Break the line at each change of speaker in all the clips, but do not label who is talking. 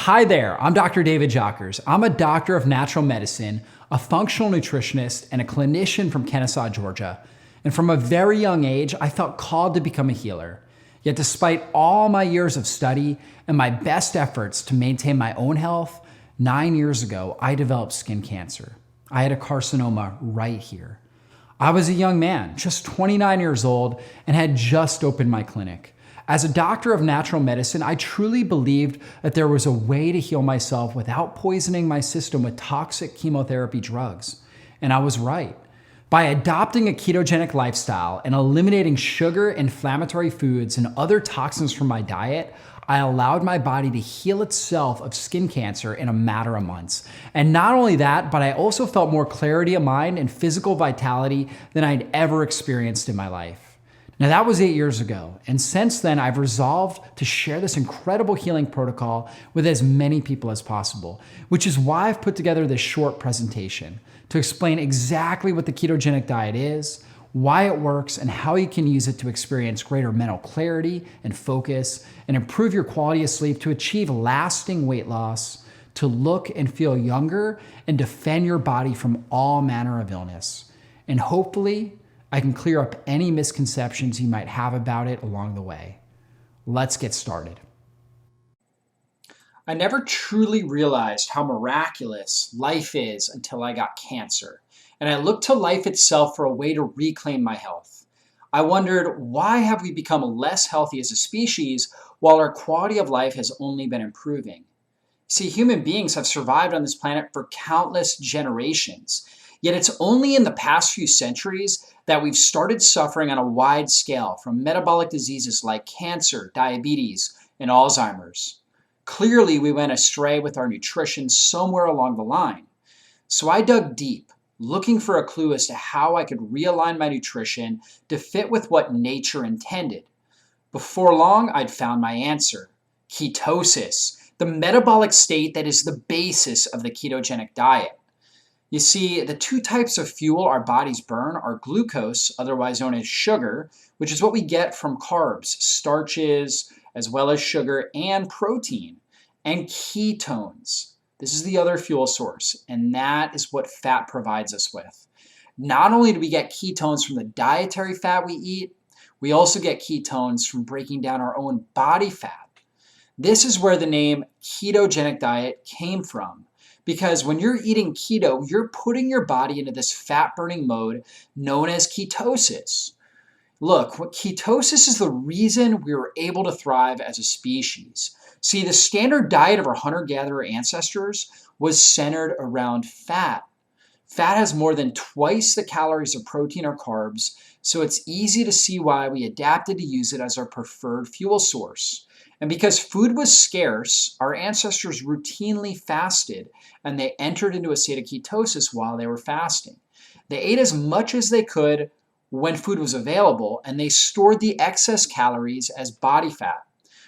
Hi there, I'm Dr. David Jockers. I'm a doctor of natural medicine, a functional nutritionist, and a clinician from Kennesaw, Georgia. And from a very young age, I felt called to become a healer. Yet despite all my years of study and my best efforts to maintain my own health, 9 years ago, I developed skin cancer. I had a carcinoma right here. I was a young man, just 29 years old, and had just opened my clinic. As a doctor of natural medicine, I truly believed that there was a way to heal myself without poisoning my system with toxic chemotherapy drugs. And I was right. By adopting a ketogenic lifestyle and eliminating sugar, inflammatory foods, and other toxins from my diet, I allowed my body to heal itself of skin cancer in a matter of months. And not only that, but I also felt more clarity of mind and physical vitality than I'd ever experienced in my life. Now that was 8 years ago, and since then I've resolved to share this incredible healing protocol with as many people as possible, which is why I've put together this short presentation to explain exactly what the ketogenic diet is, why it works, and how you can use it to experience greater mental clarity and focus, and improve your quality of sleep to achieve lasting weight loss, to look and feel younger, and defend your body from all manner of illness. And hopefully, I can clear up any misconceptions you might have about it along the way. Let's get started. I never truly realized how miraculous life is until I got cancer, and I looked to life itself for a way to reclaim my health. I wondered, why have we become less healthy as a species while our quality of life has only been improving? See, human beings have survived on this planet for countless generations, yet it's only in the past few centuries that we've started suffering on a wide scale from metabolic diseases like cancer, diabetes, and Alzheimer's. Clearly, we went astray with our nutrition somewhere along the line. So I dug deep, looking for a clue as to how I could realign my nutrition to fit with what nature intended. Before long, I'd found my answer: ketosis, the metabolic state that is the basis of the ketogenic diet. You see, the two types of fuel our bodies burn are glucose, otherwise known as sugar, which is what we get from carbs, starches, as well as sugar and protein, and ketones. This is the other fuel source, and that is what fat provides us with. Not only do we get ketones from the dietary fat we eat, we also get ketones from breaking down our own body fat. This is where the name ketogenic diet came from. Because when you're eating keto, you're putting your body into this fat-burning mode known as ketosis. Look, ketosis is the reason we were able to thrive as a species. See, the standard diet of our hunter-gatherer ancestors was centered around fat. Fat has more than twice the calories of protein or carbs, so it's easy to see why we adapted to use it as our preferred fuel source. And because food was scarce, our ancestors routinely fasted, and they entered into a state of ketosis while they were fasting. They ate as much as they could when food was available, and they stored the excess calories as body fat,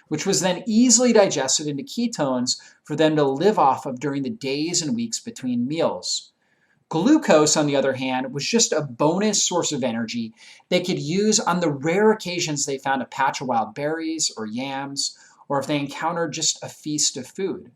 which was then easily digested into ketones for them to live off of during the days and weeks between meals. Glucose, on the other hand, was just a bonus source of energy they could use on the rare occasions they found a patch of wild berries or yams, or if they encountered just a feast of food.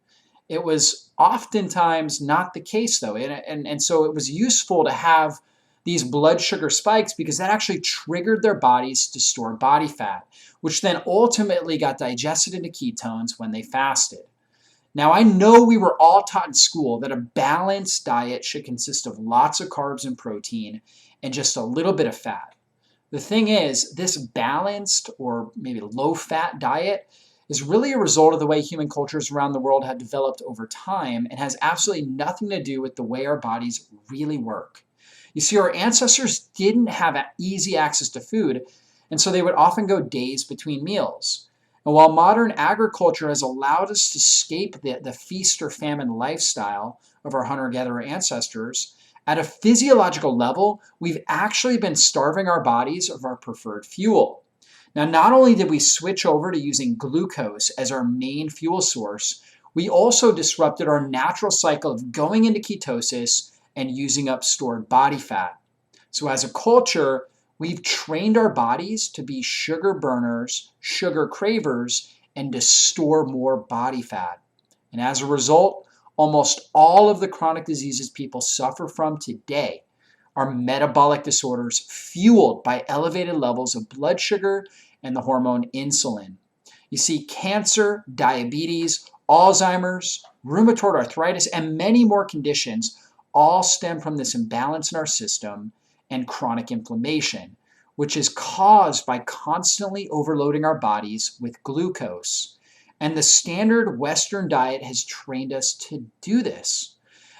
It was oftentimes not the case, though, and so it was useful to have these blood sugar spikes because that actually triggered their bodies to store body fat, which then ultimately got digested into ketones when they fasted. Now, I know we were all taught in school that a balanced diet should consist of lots of carbs and protein and just a little bit of fat. The thing is, this balanced or maybe low-fat diet is really a result of the way human cultures around the world have developed over time and has absolutely nothing to do with the way our bodies really work. You see, our ancestors didn't have easy access to food, and so they would often go days between meals. And while modern agriculture has allowed us to escape the feast or famine lifestyle of our hunter-gatherer ancestors, at a physiological level, we've actually been starving our bodies of our preferred fuel. Now, not only did we switch over to using glucose as our main fuel source, we also disrupted our natural cycle of going into ketosis and using up stored body fat. So as a culture, we've trained our bodies to be sugar burners, sugar cravers, and to store more body fat. And as a result, almost all of the chronic diseases people suffer from today are metabolic disorders fueled by elevated levels of blood sugar and the hormone insulin. You see, cancer, diabetes, Alzheimer's, rheumatoid arthritis, and many more conditions all stem from this imbalance in our system and chronic inflammation, which is caused by constantly overloading our bodies with glucose. And the standard Western diet has trained us to do this.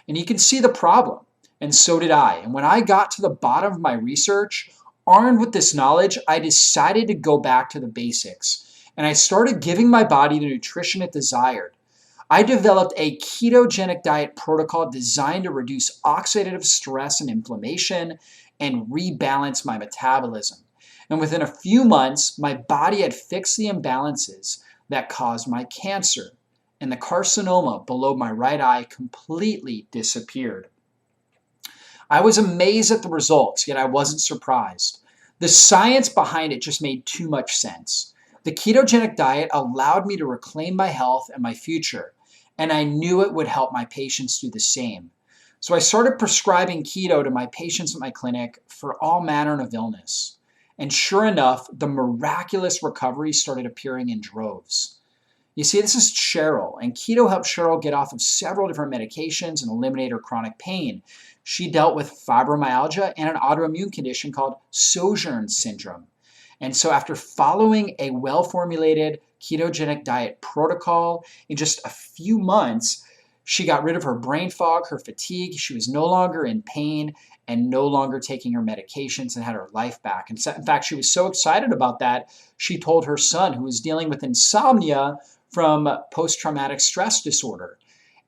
And you can see the problem, and so did I. And when I got to the bottom of my research, armed with this knowledge, I decided to go back to the basics. And I started giving my body the nutrition it desired. I developed a ketogenic diet protocol designed to reduce oxidative stress and inflammation and rebalance my metabolism. And within a few months, my body had fixed the imbalances that caused my cancer, and the carcinoma below my right eye completely disappeared. I was amazed at the results, yet I wasn't surprised. The science behind it just made too much sense. The ketogenic diet allowed me to reclaim my health and my future, and I knew it would help my patients do the same. So I started prescribing keto to my patients at my clinic for all manner of illness. And sure enough, the miraculous recovery started appearing in droves. You see, this is Cheryl, and keto helped Cheryl get off of several different medications and eliminate her chronic pain. She dealt with fibromyalgia and an autoimmune condition called Sjögren's syndrome. And so after following a well-formulated ketogenic diet protocol in just a few months, she got rid of her brain fog, her fatigue. She was no longer in pain and no longer taking her medications and had her life back. And in fact, she was so excited about that, she told her son, who was dealing with insomnia from post-traumatic stress disorder.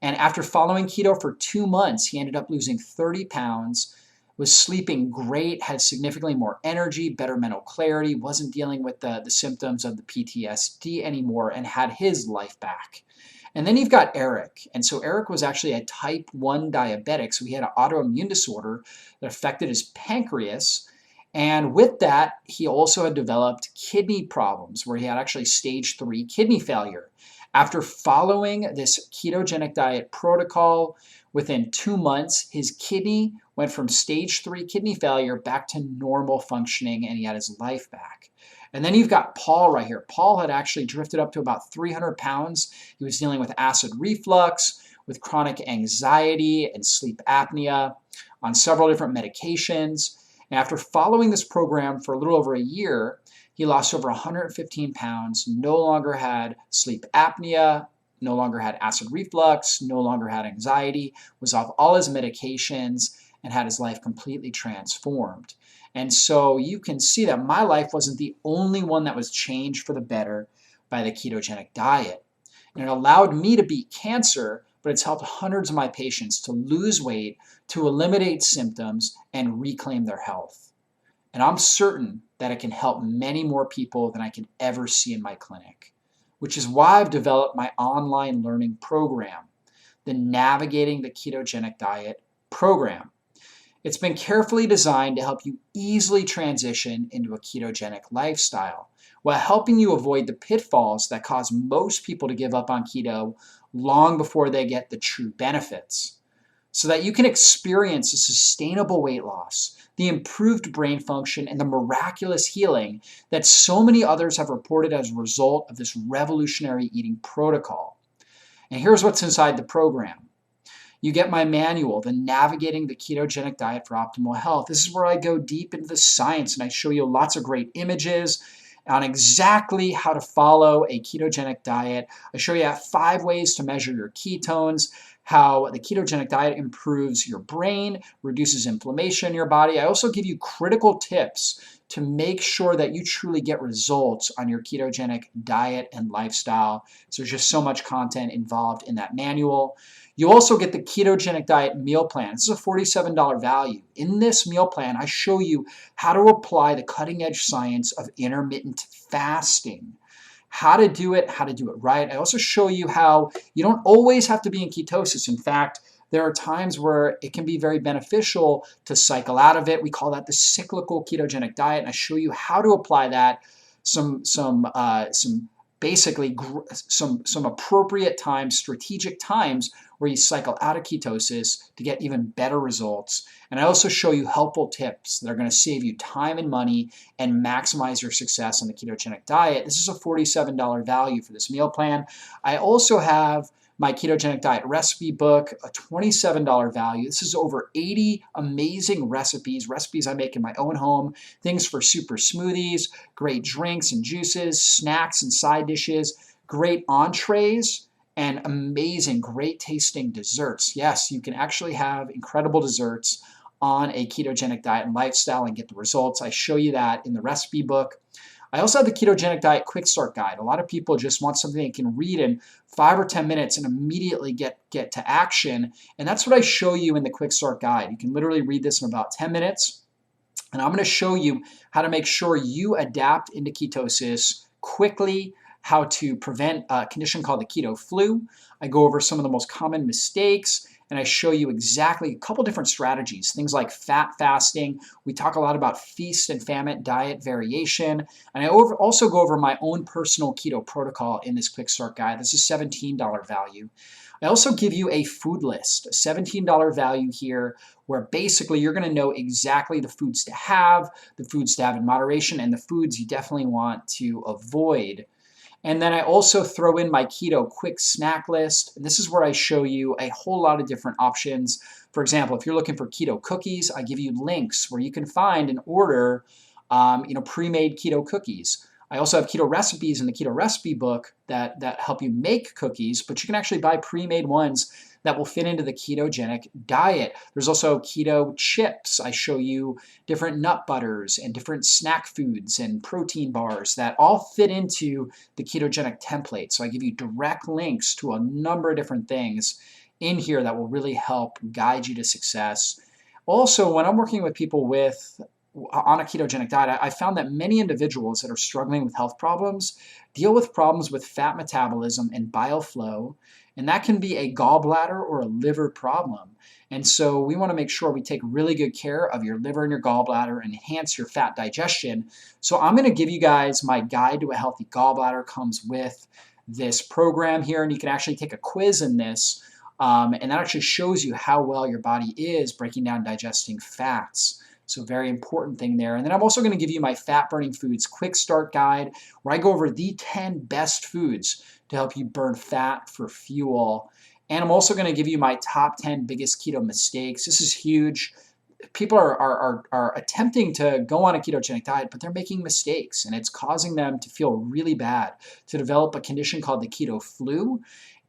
And after following keto for 2 months, he ended up losing 30 pounds, was sleeping great, had significantly more energy, better mental clarity, wasn't dealing with the symptoms of the PTSD anymore, and had his life back. And then you've got Eric. And so Eric was actually a type 1 diabetic. So he had an autoimmune disorder that affected his pancreas. And with that, he also had developed kidney problems where he had actually stage 3 kidney failure. After following this ketogenic diet protocol, within 2 months, his kidney went from stage 3 kidney failure back to normal functioning, and he had his life back. And then you've got Paul right here. Paul had actually drifted up to about 300 pounds. He was dealing with acid reflux, with chronic anxiety and sleep apnea, on several different medications. And after following this program for a little over a year, he lost over 115 pounds, no longer had sleep apnea, no longer had acid reflux, no longer had anxiety, was off all his medications, and had his life completely transformed. And so you can see that my life wasn't the only one that was changed for the better by the ketogenic diet. And it allowed me to beat cancer, but it's helped hundreds of my patients to lose weight, to eliminate symptoms, and reclaim their health. And I'm certain that it can help many more people than I can ever see in my clinic, which is why I've developed my online learning program, the Navigating the Ketogenic Diet program. It's been carefully designed to help you easily transition into a ketogenic lifestyle while helping you avoid the pitfalls that cause most people to give up on keto long before they get the true benefits, so that you can experience a sustainable weight loss, the improved brain function, and the miraculous healing that so many others have reported as a result of this revolutionary eating protocol. And here's what's inside the program. You get my manual, the Navigating the Ketogenic Diet for Optimal Health. This is where I go deep into the science and I show you lots of great images on exactly how to follow a ketogenic diet. I show you 5 ways to measure your ketones, how the ketogenic diet improves your brain, reduces inflammation in your body. I also give you critical tips to make sure that you truly get results on your ketogenic diet and lifestyle. So there's just so much content involved in that manual. You also get the ketogenic diet meal plan. This is a $47 value. In this meal plan, I show you how to apply the cutting edge science of intermittent fasting, how to do it right. I also show you how you don't always have to be in ketosis. In fact, there are times where it can be very beneficial to cycle out of it. We call that the cyclical ketogenic diet, and I show you how to apply that, some basically some appropriate times, strategic times where you cycle out of ketosis to get even better results. And I also show you helpful tips that are going to save you time and money and maximize your success on the ketogenic diet. This is a $47 value for this meal plan. I also have my ketogenic diet recipe book, a $27 value. This is over 80 amazing recipes I make in my own home, things for super smoothies, great drinks and juices, snacks and side dishes, great entrees, and amazing, great tasting desserts. Yes, you can actually have incredible desserts on a ketogenic diet and lifestyle and get the results. I show you that in the recipe book. I also have the Ketogenic Diet Quick Start Guide. A lot of people just want something they can read in 5 or 10 minutes and immediately get to action. And that's what I show you in the Quick Start Guide. You can literally read this in about 10 minutes. And I'm going to show you how to make sure you adapt into ketosis quickly, how to prevent a condition called the keto flu. I go over some of the most common mistakes, and I show you exactly a couple different strategies, things like fat fasting. We talk a lot about feast and famine diet variation. And I also go over my own personal keto protocol in this Quick Start Guide. This is $17 value. I also give you a food list, a $17 value here, where basically you're going to know exactly the foods to have in moderation, and the foods you definitely want to avoid. And then I also throw in my keto quick snack list. And this is where I show you a whole lot of different options. For example, if you're looking for keto cookies, I give you links where you can find and order pre-made keto cookies. I also have keto recipes in the keto recipe book that help you make cookies, but you can actually buy pre-made ones that will fit into the ketogenic diet. There's also keto chips. I show you different nut butters and different snack foods and protein bars that all fit into the ketogenic template. So I give you direct links to a number of different things in here that will really help guide you to success. Also, when I'm working with people on a ketogenic diet, I found that many individuals that are struggling with health problems deal with problems with fat metabolism and bile flow, and that can be a gallbladder or a liver problem. And so we want to make sure we take really good care of your liver and your gallbladder and enhance your fat digestion. So I'm going to give you guys my guide to a healthy gallbladder. Comes with this program here, and you can actually take a quiz in this, and that actually shows you how well your body is breaking down and digesting fats. So very important thing there. And then I'm also going to give you my Fat Burning Foods Quick Start Guide, where I go over the 10 best foods to help you burn fat for fuel. And I'm also going to give you my top 10 biggest keto mistakes. This is huge. People are attempting to go on a ketogenic diet, but they're making mistakes, and it's causing them to feel really bad, to develop a condition called the keto flu.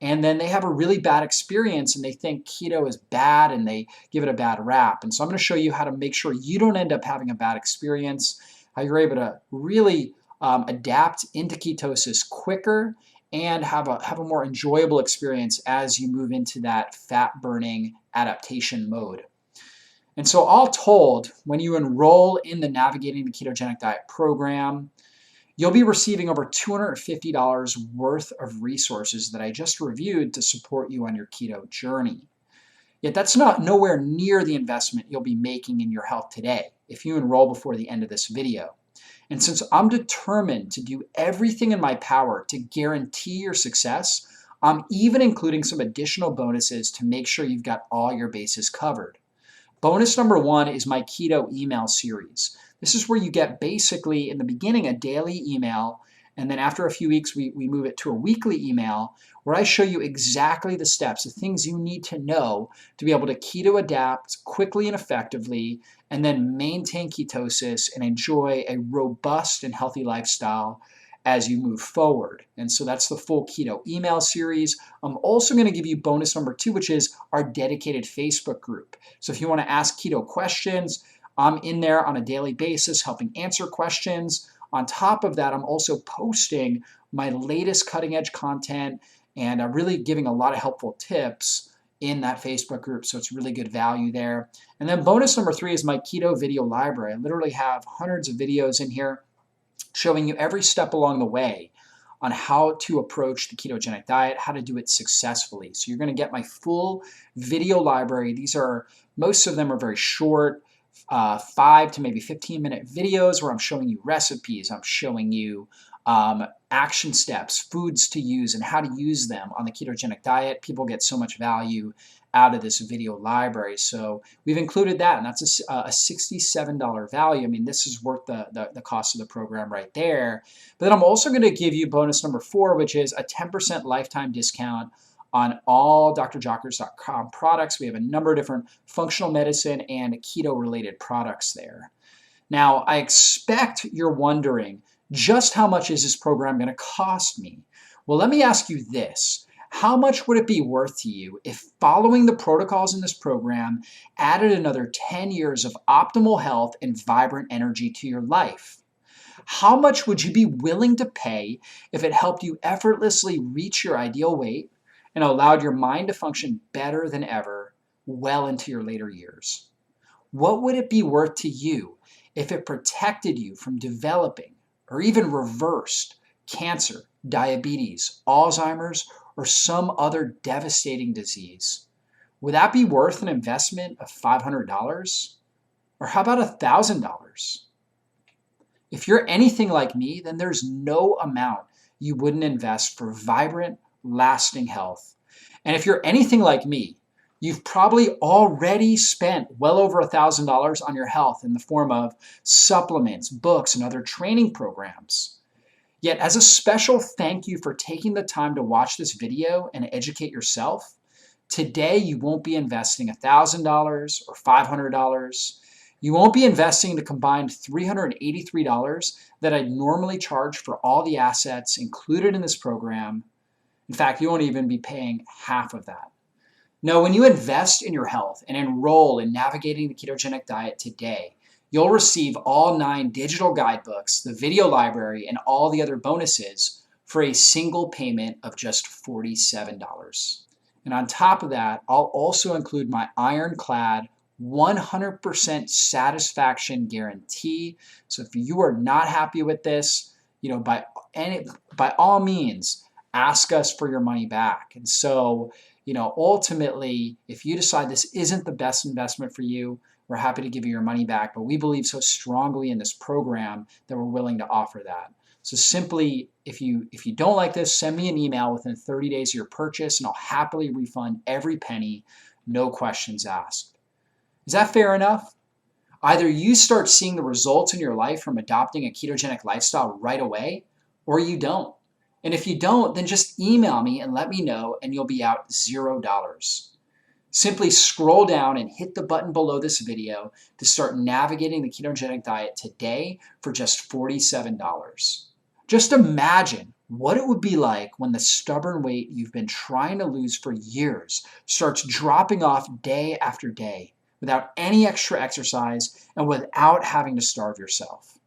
And then they have a really bad experience and they think keto is bad and they give it a bad rap. And so I'm going to show you how to make sure you don't end up having a bad experience, how you're able to really adapt into ketosis quicker and have a more enjoyable experience as you move into that fat burning adaptation mode. And so all told, when you enroll in the Navigating the Ketogenic Diet program, you'll be receiving over $250 worth of resources that I just reviewed to support you on your keto journey. Yet that's nowhere near the investment you'll be making in your health today if you enroll before the end of this video. And since I'm determined to do everything in my power to guarantee your success, I'm even including some additional bonuses to make sure you've got all your bases covered. Bonus number 1 is my keto email series. This is where you get basically in the beginning a daily email, and then after a few weeks we move it to a weekly email where I show you exactly the steps, the things you need to know to be able to keto adapt quickly and effectively, and then maintain ketosis and enjoy a robust and healthy lifestyle as you move forward. And so that's the full keto email series. I'm also going to give you bonus number 2, which is our dedicated Facebook group. So if you want to ask keto questions, I'm in there on a daily basis helping answer questions. On top of that, I'm also posting my latest cutting edge content and really giving a lot of helpful tips in that Facebook group. So it's really good value there. And then bonus number 3 is my keto video library. I literally have hundreds of videos in here showing you every step along the way on how to approach the ketogenic diet, how to do it successfully. So you're going to get my full video library. Most of them are very short, 5 to maybe 15-minute videos where I'm showing you recipes, I'm showing you action steps, foods to use, and how to use them on the ketogenic diet. People get so much value out of this video library. So we've included that, and that's a $67 value. I mean, this is worth the cost of the program right there. But then I'm also going to give you bonus number 4, which is a 10% lifetime discount on all drjockers.com products. We have a number of different functional medicine and keto-related products there. Now, I expect you're wondering, just how much is this program going to cost me? Well, let me ask you this. How much would it be worth to you if following the protocols in this program added another 10 years of optimal health and vibrant energy to your life? How much would you be willing to pay if it helped you effortlessly reach your ideal weight and allowed your mind to function better than ever well into your later years? What would it be worth to you if it protected you from developing or even reversed cancer, diabetes, Alzheimer's, or some other devastating disease? Would that be worth an investment of $500? Or how about $1,000? If you're anything like me, then there's no amount you wouldn't invest for vibrant, lasting health. And if you're anything like me, you've probably already spent well over $1,000 on your health in the form of supplements, books, and other training programs. Yet, as a special thank you for taking the time to watch this video and educate yourself, today you won't be investing $1,000 or $500. You won't be investing the combined $383 that I'd normally charge for all the assets included in this program. In fact, you won't even be paying half of that. No, when you invest in your health and enroll in navigating the ketogenic diet today, you'll receive all 9 digital guidebooks, the video library, and all the other bonuses for a single payment of just $47. And on top of that, I'll also include my ironclad 100% satisfaction guarantee. So if you are not happy with this, by all means, ask us for your money back. And so, ultimately, if you decide this isn't the best investment for you, we're happy to give you your money back, but we believe so strongly in this program that we're willing to offer that. So simply, if you don't like this, send me an email within 30 days of your purchase, and I'll happily refund every penny, no questions asked. Is that fair enough? Either you start seeing the results in your life from adopting a ketogenic lifestyle right away, or you don't. And if you don't, then just email me and let me know, and you'll be out $0. Simply scroll down and hit the button below this video to start navigating the ketogenic diet today for just $47. Just imagine what it would be like when the stubborn weight you've been trying to lose for years starts dropping off day after day without any extra exercise and without having to starve yourself.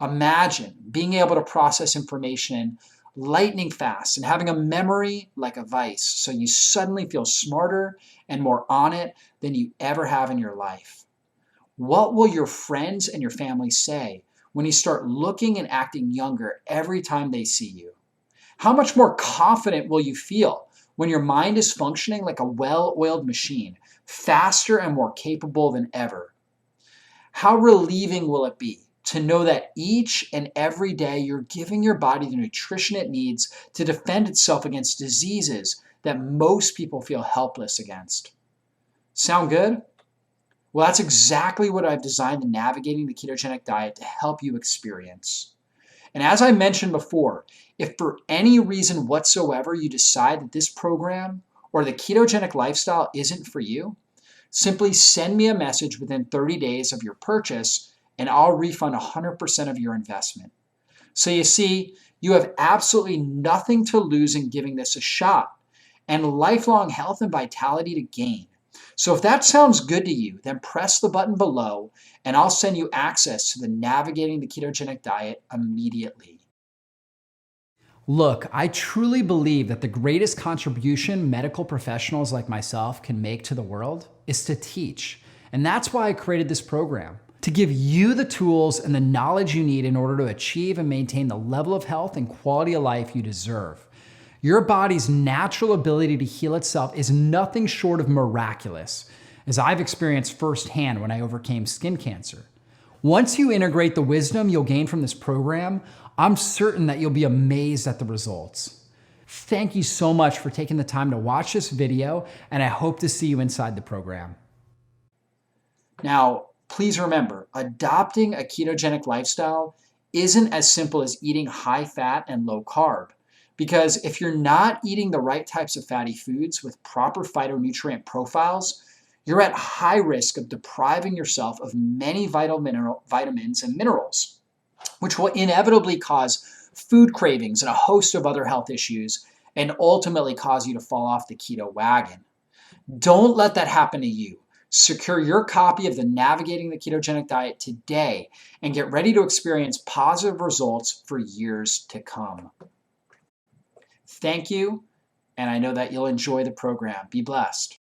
Imagine being able to process information lightning fast and having a memory like a vice, so you suddenly feel smarter and more on it than you ever have in your life. What will your friends and your family say when you start looking and acting younger every time they see you? How much more confident will you feel when your mind is functioning like a well-oiled machine, faster and more capable than ever? How relieving will it be to know that each and every day you're giving your body the nutrition it needs to defend itself against diseases that most people feel helpless against? Sound good? Well, that's exactly what I've designed the Navigating the Ketogenic Diet to help you experience. And as I mentioned before, if for any reason whatsoever you decide that this program or the ketogenic lifestyle isn't for you, simply send me a message within 30 days of your purchase and I'll refund 100% of your investment. So you see, you have absolutely nothing to lose in giving this a shot and lifelong health and vitality to gain. So if that sounds good to you, then press the button below and I'll send you access to the Navigating the Ketogenic Diet immediately. Look, I truly believe that the greatest contribution medical professionals like myself can make to the world is to teach. And that's why I created this program, to give you the tools and the knowledge you need in order to achieve and maintain the level of health and quality of life you deserve. Your body's natural ability to heal itself is nothing short of miraculous, as I've experienced firsthand when I overcame skin cancer. Once you integrate the wisdom you'll gain from this program, I'm certain that you'll be amazed at the results. Thank you so much for taking the time to watch this video, and I hope to see you inside the program. Now, please remember, adopting a ketogenic lifestyle isn't as simple as eating high fat and low carb. Because if you're not eating the right types of fatty foods with proper phytonutrient profiles, you're at high risk of depriving yourself of many vitamins and minerals, which will inevitably cause food cravings and a host of other health issues, and ultimately cause you to fall off the keto wagon. Don't let that happen to you. Secure your copy of the Navigating the Ketogenic Diet today and get ready to experience positive results for years to come. Thank you, and I know that you'll enjoy the program. Be blessed.